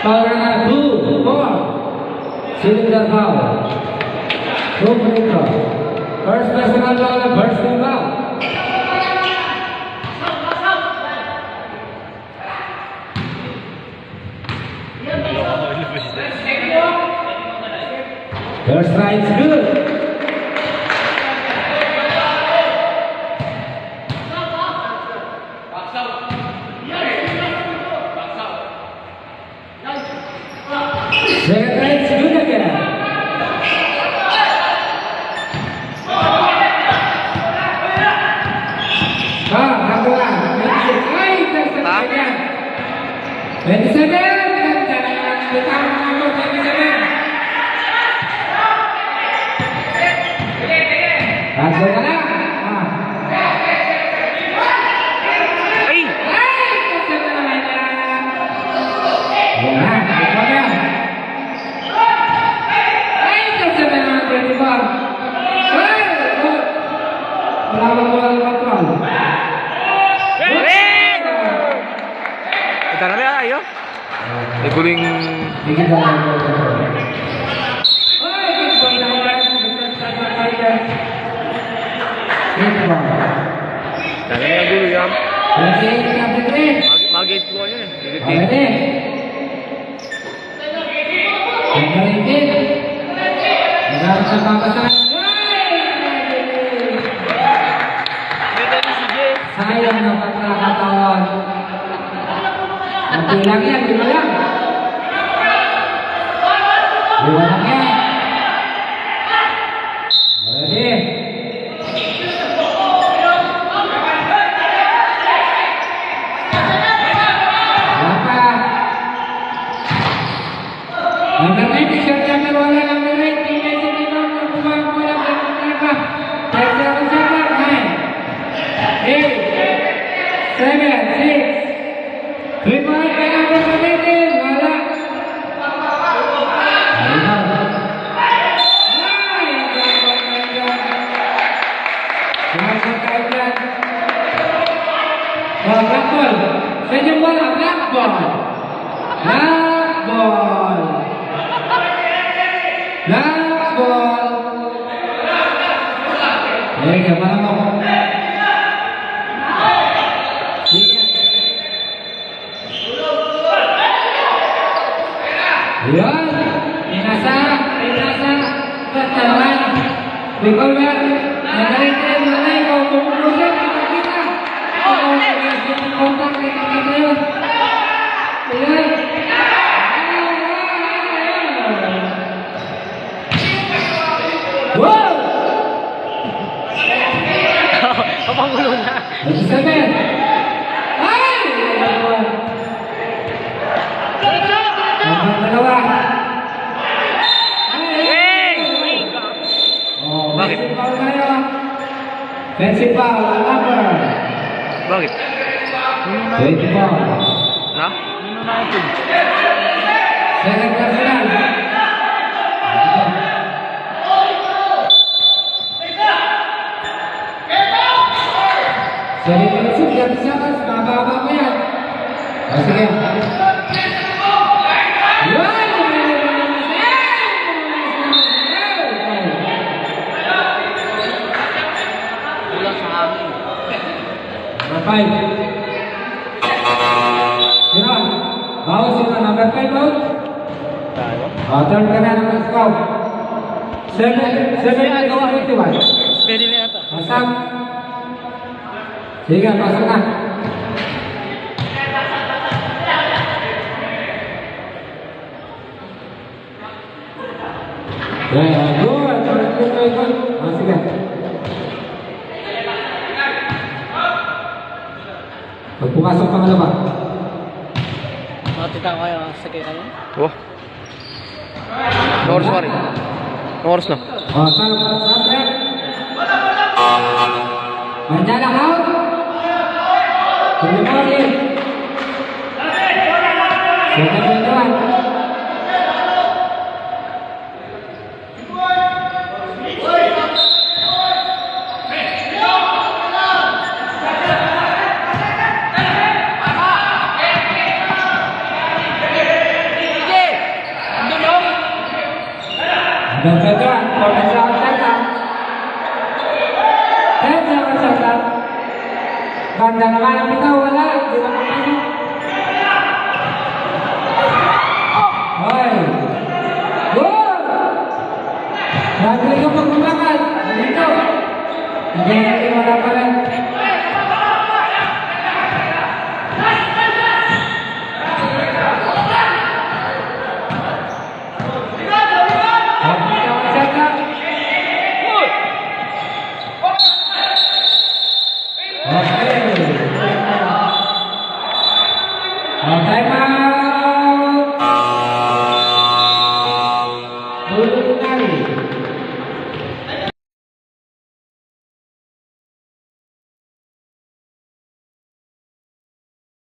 Power na 2, 4. Cylinder foul. 2 free throw. First personal foul na first team foul. First try is good. Second try is good again. Kedua, 27. Kita na lang ayo. Iguling Dali na gulo yan. Mag-gate ko yun eh. Sayang na pagkakataon. Nanti lang yan, 5 lang. 5 lang yan. Ready? Berapa? Number 9, t-shirt number 1, number 9, tinggal sini dong, pemain bola belakang. Terserah 9, 8, 7, 6. Rebound kena bermain bola. Blackball, senyum bola, blackball, blackball, blackball. Gimana mau? Ya, binasa, ketahuan, dikorban, negara mana yang kau kumpulkan kita, kau kasih kontak kita, ya. Wow, apa gulungnya? bisa kan? Bakit? Defensive foul, number. Bakit? 24. Na? Second personal. Jadi prinsip yang bisa kan baba-baba ya. Sige. Baik. Sino? Bawa sino number 5 bawa? Tayo. Turn ka na ng scope. 7 21. Pwede na yata. Pasang. Sige, pasang na. Good. Sige. Pagpumasok pangalawa. Matita ko kayo sa kayo. Oh. Oras pa rin. Oras na. Sab. Manjala out. Kembali. Second one. Berkejuan, potensial cetak. Potensial cetak. Bandar malam kita wala di mana? Hai, gol. Lagi ke perkembangan, itu. Jangan di mana-mana. Time out. Dulu kali.